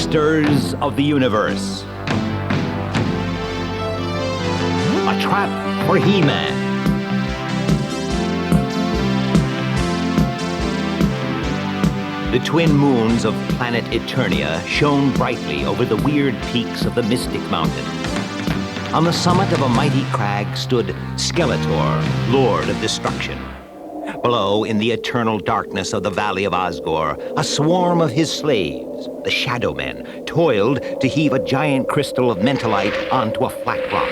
Masters of the Universe. A trap for He-Man. The twin moons of planet Eternia shone brightly over the weird peaks of the Mystic Mountain. On the summit of a mighty crag stood Skeletor, Lord of Destruction. Below, in the eternal darkness of the Valley of Osgore, a swarm of his slaves, the Shadow Men, toiled to heave a giant crystal of mentalite onto a flat rock.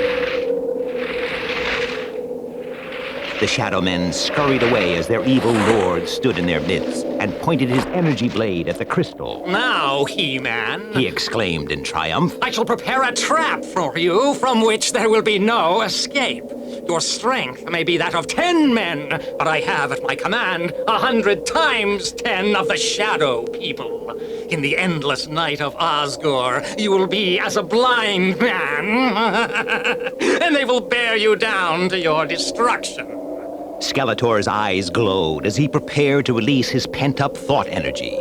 The Shadow Men scurried away as their evil lord stood in their midst and pointed his energy blade at the crystal. Now, He-Man, He exclaimed in triumph. I shall prepare a trap for you from which there will be no escape. Your strength may be that of 10 men, but I have at my command 100 times 10 of the Shadow People. In the endless night of Osgore, you will be as a blind man, and they will bear you down to your destruction. Skeletor's eyes glowed as he prepared to release his pent-up thought energy.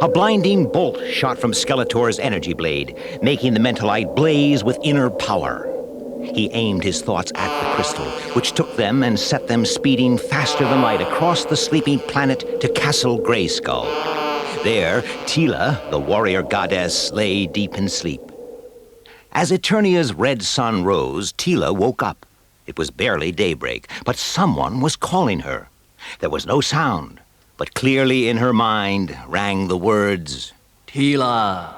A blinding bolt shot from Skeletor's energy blade, making the mentalite blaze with inner power. He aimed his thoughts at the crystal, which took them and set them speeding faster than light across the sleeping planet to Castle Grayskull. There, Teela, the warrior goddess, lay deep in sleep. As Eternia's red sun rose, Teela woke up. It was barely daybreak, but someone was calling her. There was no sound, but clearly in her mind rang the words, Teela,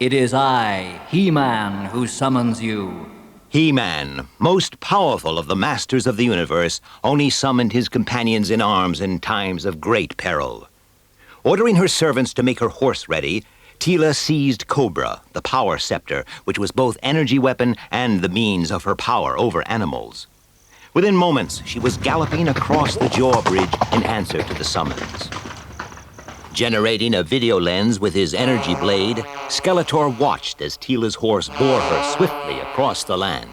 it is I, He-Man, who summons you. He-Man, most powerful of the Masters of the Universe, only summoned his companions in arms in times of great peril. Ordering her servants to make her horse ready, Teela seized Cobra, the power scepter, which was both energy weapon and the means of her power over animals. Within moments, she was galloping across the drawbridge in answer to the summons. Generating a video lens with his energy blade, Skeletor watched as Teela's horse bore her swiftly across the land.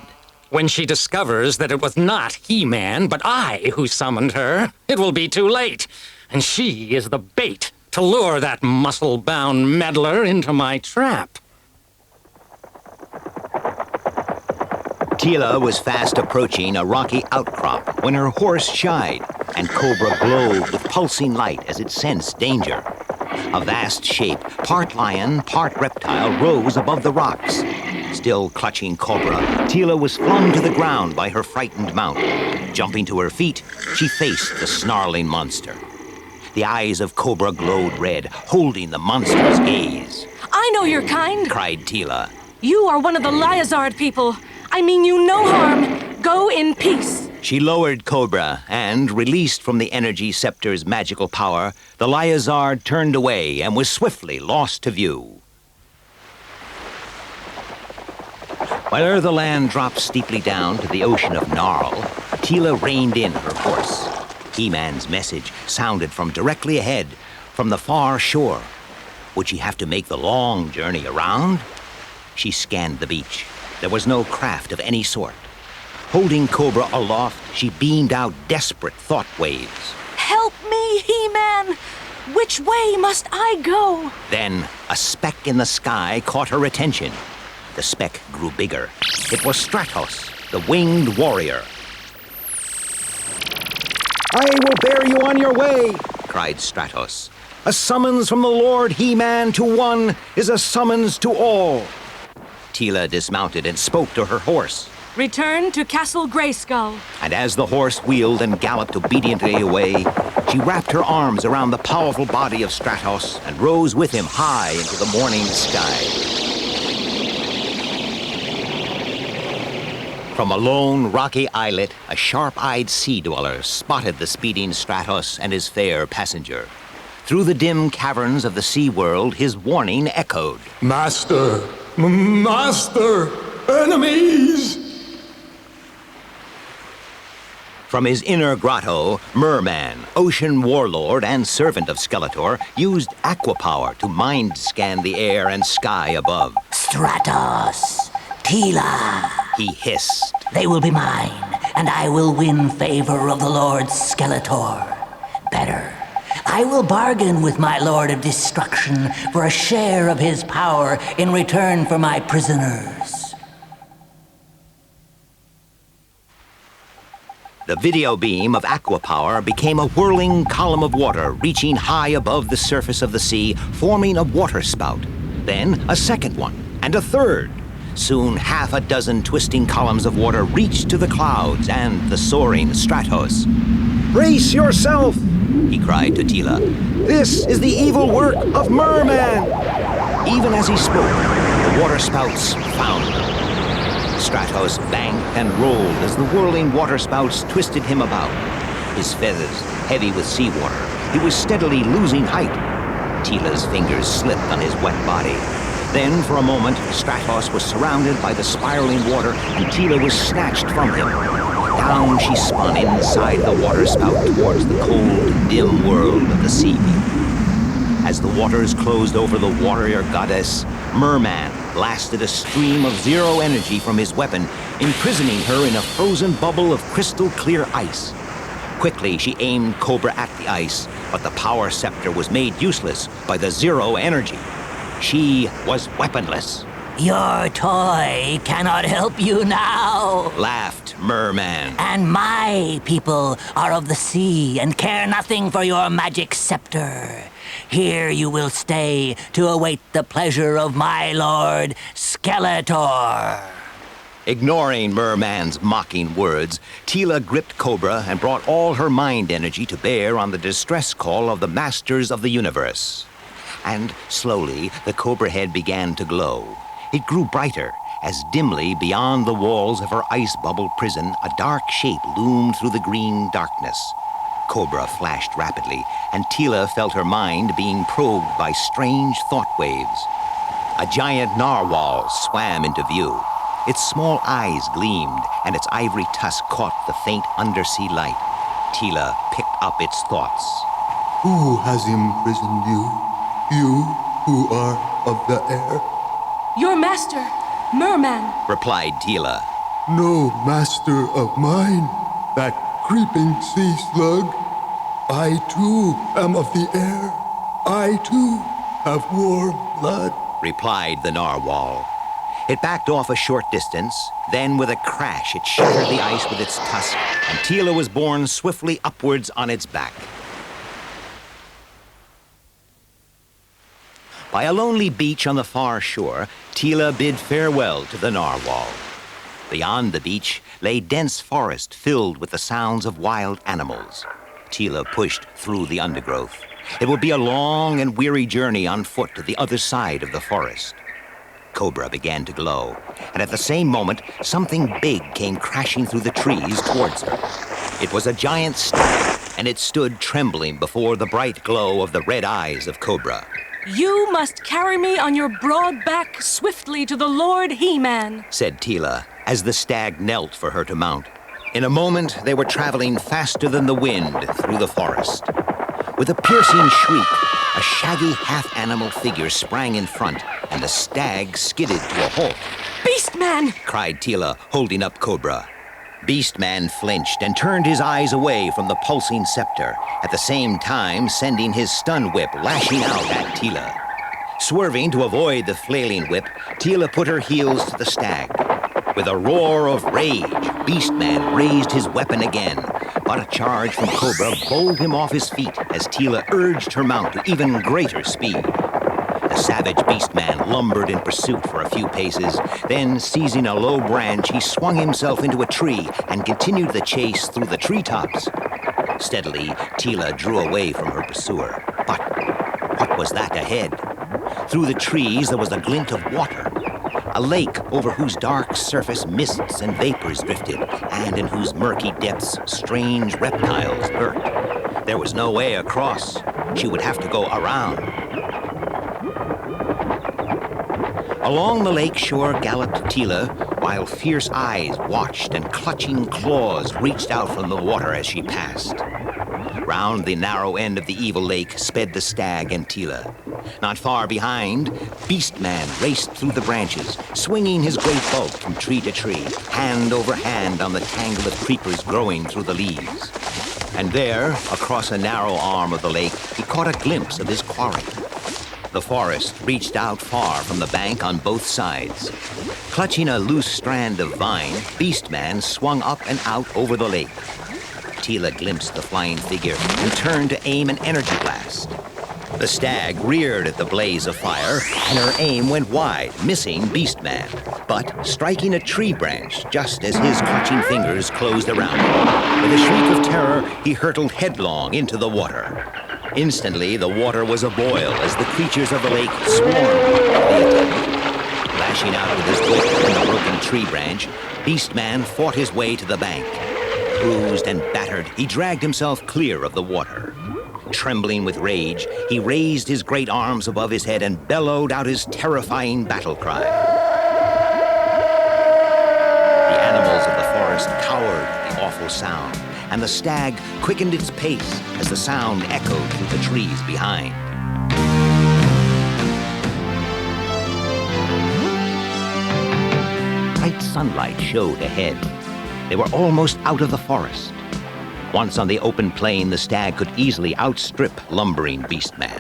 When she discovers that it was not He-Man, but I who summoned her, it will be too late. And she is the bait to lure that muscle-bound meddler into my trap. Teela was fast approaching a rocky outcrop when her horse shied, and Cobra glowed with pulsing light as it sensed danger. A vast shape, part lion, part reptile, rose above the rocks. Still clutching Cobra, Teela was flung to the ground by her frightened mount. Jumping to her feet, she faced the snarling monster. The eyes of Cobra glowed red, holding the monster's gaze. I know your kind, Cried Teela. You are one of the Lyazard people. I mean you no harm. Go in peace. She lowered Cobra, and, released from the energy scepter's magical power, the Lyazard turned away and was swiftly lost to view. While the land dropped steeply down to the ocean of Gnarl, Teela reined in her horse. He-Man's message sounded from directly ahead, from the far shore. Would she have to make the long journey around? She scanned the beach. There was no craft of any sort. Holding Cobra aloft, she beamed out desperate thought waves. Help me, He-Man! Which way must I go? Then, a speck in the sky caught her attention. The speck grew bigger. It was Stratos, the winged warrior. I will bear you on your way, cried Stratos. A summons from the Lord He-Man to one is a summons to all. Teela dismounted and spoke to her horse. Return to Castle Grayskull. And as the horse wheeled and galloped obediently away, she wrapped her arms around the powerful body of Stratos and rose with him high into the morning sky. From a lone, rocky islet, a sharp-eyed sea-dweller spotted the speeding Stratos and his fair passenger. Through the dim caverns of the sea world, his warning echoed. Master! Master! Enemies! From his inner grotto, Mer-Man, ocean warlord and servant of Skeletor, used aqua power to mind-scan the air and sky above. Stratos! Teela! He hissed. They will be mine, and I will win favor of the Lord Skeletor. Better, I will bargain with my Lord of Destruction for a share of his power in return for my prisoners. The video beam of aqua power became a whirling column of water reaching high above the surface of the sea, forming a water spout. Then a second one, and a third. Soon half a dozen twisting columns of water reached to the clouds and the soaring Stratos. "Brace yourself!" he cried to Teela. "This is the evil work of Mer-Man!" Even as he spoke, the water spouts found him. Stratos banked and rolled as the whirling water spouts twisted him about. His feathers heavy with seawater, he was steadily losing height. Teela's fingers slipped on his wet body. Then, for a moment, Stratos was surrounded by the spiraling water, and Teela was snatched from him. Down she spun inside the water spout towards the cold, dim world of the sea. As the waters closed over the warrior goddess, Mer-Man blasted a stream of zero energy from his weapon, imprisoning her in a frozen bubble of crystal-clear ice. Quickly, she aimed Cobra at the ice, but the power scepter was made useless by the zero energy. She was weaponless. Your toy cannot help you now. Laughed Mer-Man. And my people are of the sea and care nothing for your magic scepter. Here you will stay to await the pleasure of my lord, Skeletor. Ignoring Mer-Man's mocking words, Teela gripped Cobra and brought all her mind energy to bear on the distress call of the Masters of the Universe. And slowly, the Cobra head began to glow. It grew brighter, as dimly, beyond the walls of her ice-bubbled prison, a dark shape loomed through the green darkness. Cobra flashed rapidly, and Teela felt her mind being probed by strange thought waves. A giant narwhal swam into view. Its small eyes gleamed, and its ivory tusk caught the faint undersea light. Teela picked up its thoughts. Who has imprisoned you? You who are of the air? Your master, Mer-Man. Replied Teela. No master of mine, that creeping sea slug. I too am of the air. I too have warm blood. Replied the narwhal. It backed off a short distance, then with a crash it shattered the ice with its tusk, and Teela was borne swiftly upwards on its back. By a lonely beach on the far shore, Teela bid farewell to the narwhal. Beyond the beach lay dense forest filled with the sounds of wild animals. Teela pushed through the undergrowth. It would be a long and weary journey on foot to the other side of the forest. Cobra began to glow, and at the same moment, something big came crashing through the trees towards her. It was a giant stag, and it stood trembling before the bright glow of the red eyes of Cobra. You must carry me on your broad back swiftly to the Lord He-Man, said Teela, as the stag knelt for her to mount. In a moment, they were traveling faster than the wind through the forest. With a piercing shriek, a shaggy half-animal figure sprang in front, and the stag skidded to a halt. Beast-Man! Cried Teela, holding up Cobra. Beast-Man flinched and turned his eyes away from the pulsing scepter, at the same time sending his stun whip lashing out at Teela. Swerving to avoid the flailing whip, Teela put her heels to the stag. With a roar of rage, Beast-Man raised his weapon again, but a charge from Cobra bowled him off his feet as Teela urged her mount to even greater speed. The savage Beast-Man lumbered in pursuit for a few paces, then seizing a low branch, he swung himself into a tree and continued the chase through the treetops. Steadily, Teela drew away from her pursuer. But what was that ahead? Through the trees there was a glint of water. A lake over whose dark surface mists and vapors drifted, and in whose murky depths strange reptiles lurked. There was no way across. She would have to go around. Along the lake shore galloped Teela, while fierce eyes watched and clutching claws reached out from the water as she passed. Round the narrow end of the evil lake sped the stag and Teela. Not far behind, Beast-Man raced through the branches, swinging his great bulk from tree to tree, hand over hand on the tangle of creepers growing through the leaves. And there, across a narrow arm of the lake, he caught a glimpse of his quarry. The forest reached out far from the bank on both sides. Clutching a loose strand of vine, Beast-Man swung up and out over the lake. Teela glimpsed the flying figure and turned to aim an energy blast. The stag reared at the blaze of fire, and her aim went wide, missing Beast-Man, but striking a tree branch just as his clutching fingers closed around it. With a shriek of terror, he hurtled headlong into the water. Instantly, the water was aboil as the creatures of the lake swarmed at the attack. Lashing out with his whip and a broken tree branch, Beast-Man fought his way to the bank. Bruised and battered, he dragged himself clear of the water. Trembling with rage, he raised his great arms above his head and bellowed out his terrifying battle cry. The animals of the forest cowered at the awful sound, and the stag quickened its pace as the sound echoed through the trees behind. Bright sunlight showed ahead. They were almost out of the forest. Once on the open plain, the stag could easily outstrip lumbering Beast-Man.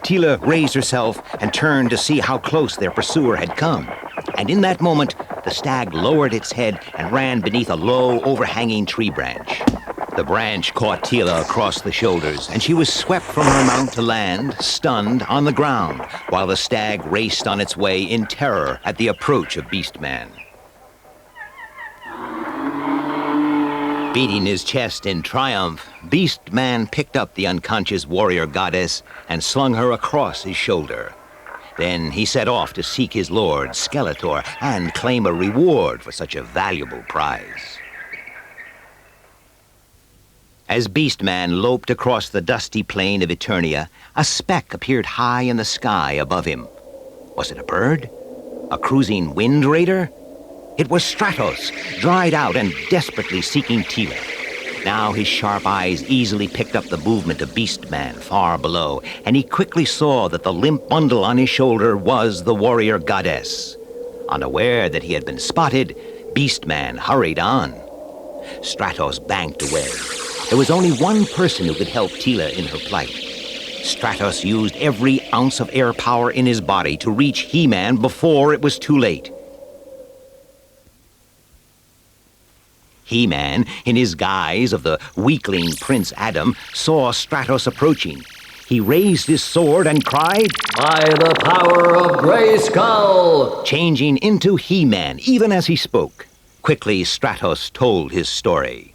Teela raised herself and turned to see how close their pursuer had come. And in that moment, the stag lowered its head and ran beneath a low, overhanging tree branch. The branch caught Teela across the shoulders, and she was swept from her mount to land, stunned, on the ground, while the stag raced on its way in terror at the approach of Beast-Man. Beating his chest in triumph, Beast-Man picked up the unconscious warrior goddess and slung her across his shoulder. Then he set off to seek his lord, Skeletor, and claim a reward for such a valuable prize. As Beast-Man loped across the dusty plain of Eternia, a speck appeared high in the sky above him. Was it a bird? A cruising wind raider? It was Stratos, dried out and desperately seeking Teela. Now his sharp eyes easily picked up the movement of Beast-Man far below, and he quickly saw that the limp bundle on his shoulder was the warrior goddess. Unaware that he had been spotted, Beast-Man hurried on. Stratos banked away. There was only one person who could help Teela in her plight. Stratos used every ounce of air power in his body to reach He-Man before it was too late. He-Man, in his guise of the weakling Prince Adam, saw Stratos approaching. He raised his sword and cried, "By the power of Grayskull!" changing into He-Man even as he spoke. Quickly, Stratos told his story.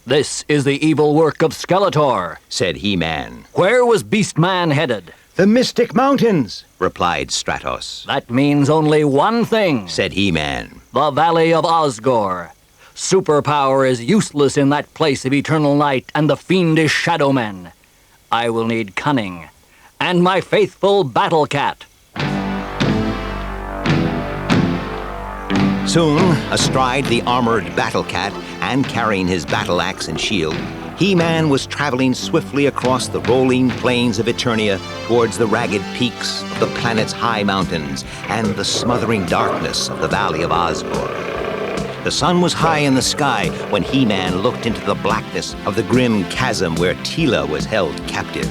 "This is the evil work of Skeletor," said He-Man. "Where was Beast-Man headed?" "The Mystic Mountains," replied Stratos. "That means only one thing," said He-Man. "The Valley of Osgore. Superpower is useless in that place of eternal night and the fiendish shadow men. I will need cunning and my faithful battle cat." Soon, astride the armored battle cat and carrying his battle axe and shield, He-Man was traveling swiftly across the rolling plains of Eternia towards the ragged peaks of the planet's high mountains and the smothering darkness of the Valley of Osgore. The sun was high in the sky when He-Man looked into the blackness of the grim chasm where Teela was held captive.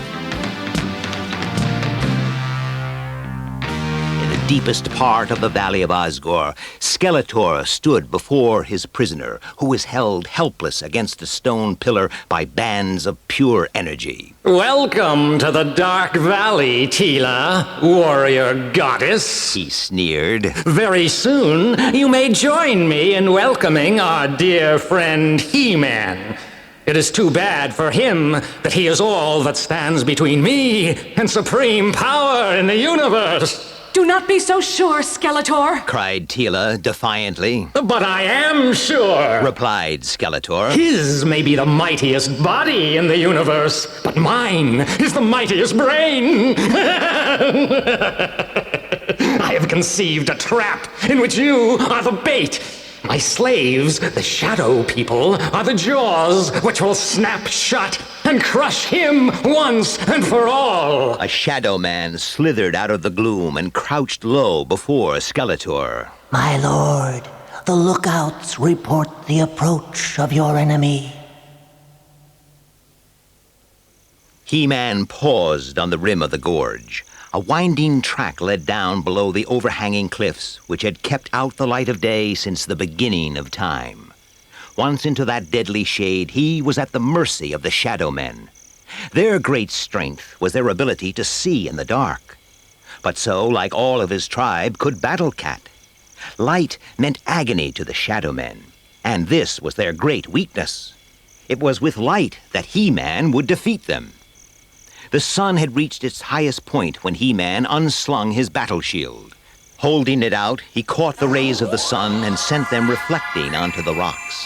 In the deepest part of the Valley of Osgore, Skeletor stood before his prisoner, who was held helpless against a stone pillar by bands of pure energy. Welcome to the Dark Valley, Teela, warrior goddess, he sneered. Very soon, you may join me in welcoming our dear friend He-Man. It is too bad for him that he is all that stands between me and supreme power in the universe. Do not be so sure, Skeletor, cried Teela defiantly. But I am sure, replied Skeletor. His may be the mightiest body in the universe, but mine is the mightiest brain. I have conceived a trap in which you are the bait. My slaves, the shadow people, are the jaws which will snap shut and crush him once and for all. A shadow man slithered out of the gloom and crouched low before Skeletor. My lord, the lookouts report the approach of your enemy. He-Man paused on the rim of the gorge. A winding track led down below the overhanging cliffs, which had kept out the light of day since the beginning of time. Once into that deadly shade, he was at the mercy of the Shadow Men. Their great strength was their ability to see in the dark. But so, like all of his tribe, could Battle Cat. Light meant agony to the Shadow Men, and this was their great weakness. It was with light that He-Man would defeat them. The sun had reached its highest point when He-Man unslung his battle shield. Holding it out, he caught the rays of the sun and sent them reflecting onto the rocks.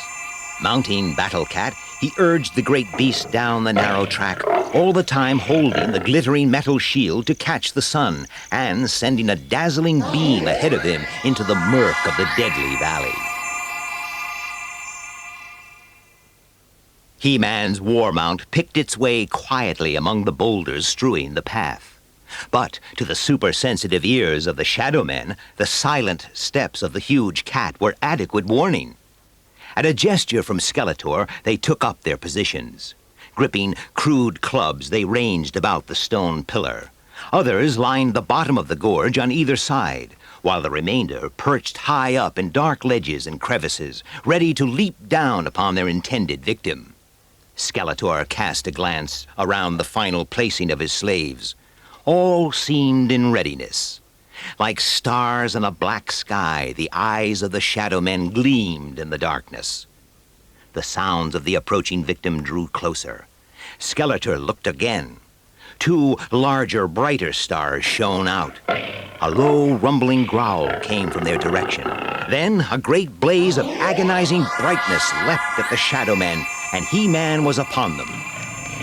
Mounting Battle Cat, he urged the great beast down the narrow track, all the time holding the glittering metal shield to catch the sun and sending a dazzling beam ahead of him into the murk of the deadly valley. He-Man's war mount picked its way quietly among the boulders strewing the path. But to the super-sensitive ears of the Shadow Men, the silent steps of the huge cat were adequate warning. At a gesture from Skeletor, they took up their positions. Gripping crude clubs, they ranged about the stone pillar. Others lined the bottom of the gorge on either side, while the remainder perched high up in dark ledges and crevices, ready to leap down upon their intended victim. Skeletor cast a glance around the final placing of his slaves. All seemed in readiness. Like stars in a black sky, the eyes of the Shadow Men gleamed in the darkness. The sounds of the approaching victim drew closer. Skeletor looked again. Two larger, brighter stars shone out. A low, rumbling growl came from their direction. Then a great blaze of agonizing brightness leapt at the Shadow Men, and He-Man was upon them.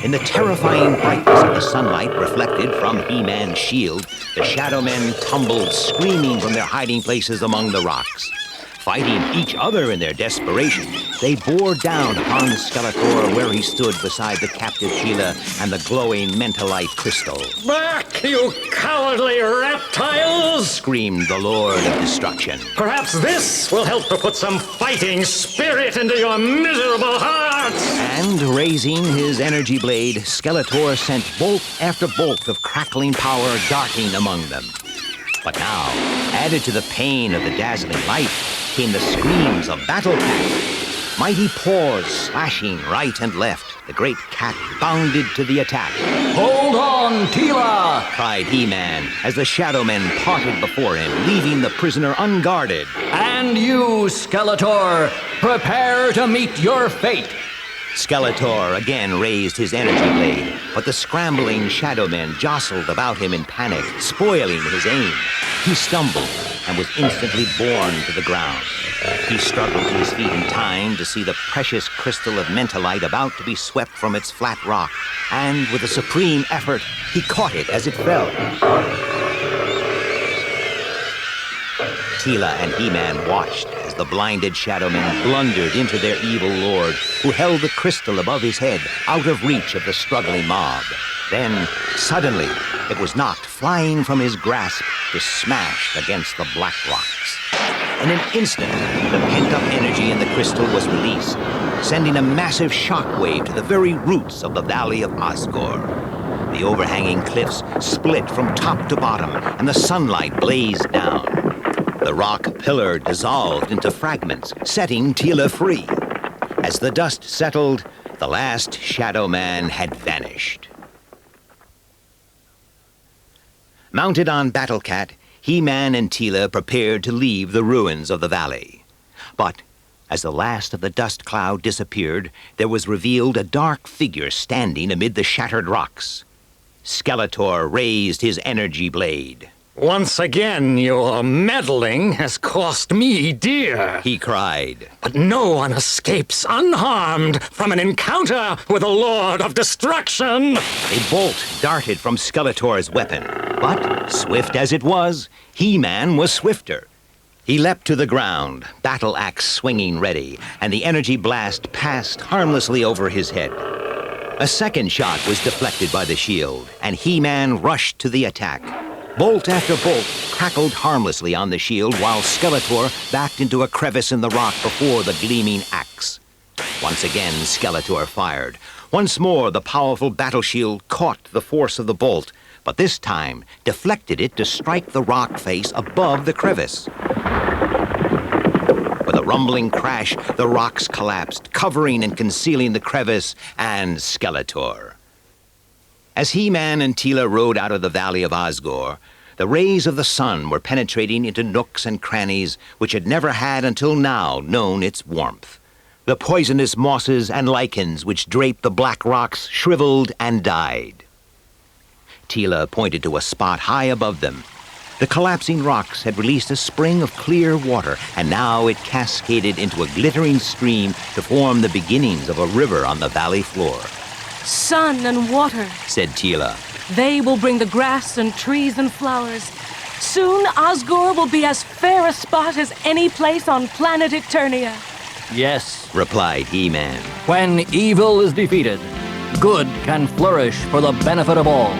In the terrifying brightness of the sunlight reflected from He-Man's shield, the Shadow Men tumbled screaming from their hiding places among the rocks. Fighting each other in their desperation, they bore down upon Skeletor where he stood beside the captive Teela and the glowing mentalite crystal. Back, you cowardly reptiles! Screamed the Lord of Destruction. Perhaps this will help to put some fighting spirit into your miserable hearts! And raising his energy blade, Skeletor sent bolt after bolt of crackling power darting among them. But now, added to the pain of the dazzling light, came the screams of Battle Cat. Mighty paws slashing right and left, the great cat bounded to the attack. Hold on, Teela! Cried He-Man as the Shadow Men parted before him, leaving the prisoner unguarded. And you, Skeletor, prepare to meet your fate. Skeletor again raised his energy blade, but the scrambling Shadow Men jostled about him in panic, spoiling his aim. He stumbled and was instantly borne to the ground. He struggled to his feet in time to see the precious crystal of mentalite about to be swept from its flat rock, and with a supreme effort, he caught it as it fell. Teela and He-Man watched as the blinded Shadow Men blundered into their evil lord, who held the crystal above his head, out of reach of the struggling mob. Then, suddenly, it was knocked flying from his grasp to smash against the black rocks. In an instant, the pent-up energy in the crystal was released, sending a massive shockwave to the very roots of the Valley of Osgore. The overhanging cliffs split from top to bottom, and the sunlight blazed down. The rock pillar dissolved into fragments, setting Teela free. As the dust settled, the last Shadow Man had vanished. Mounted on Battle Cat, He-Man and Teela prepared to leave the ruins of the valley. But as the last of the dust cloud disappeared, there was revealed a dark figure standing amid the shattered rocks. Skeletor raised his energy blade. Once again, your meddling has cost me dear, He cried. But no one escapes unharmed from an encounter with the Lord of Destruction. A bolt darted from Skeletor's weapon, but, swift as it was, He-Man was swifter. He leapt to the ground, battle axe swinging ready, and the energy blast passed harmlessly over his head. A second shot was deflected by the shield, and He-Man rushed to the attack. Bolt after bolt crackled harmlessly on the shield while Skeletor backed into a crevice in the rock before the gleaming axe. Once again, Skeletor fired. Once more, the powerful battle shield caught the force of the bolt, but this time deflected it to strike the rock face above the crevice. With a rumbling crash, the rocks collapsed, covering and concealing the crevice and Skeletor. As He-Man and Teela rode out of the Valley of Osgore, the rays of the sun were penetrating into nooks and crannies which had never had until now known its warmth. The poisonous mosses and lichens which draped the black rocks shriveled and died. Teela pointed to a spot high above them. The collapsing rocks had released a spring of clear water, and now it cascaded into a glittering stream to form the beginnings of a river on the valley floor. Sun and water, Said Teela. they will bring the grass and trees and flowers. Soon Osgore will be as fair a spot as any place on planet Eternia. Yes, Replied He-Man. when evil is defeated, good can flourish for the benefit of all.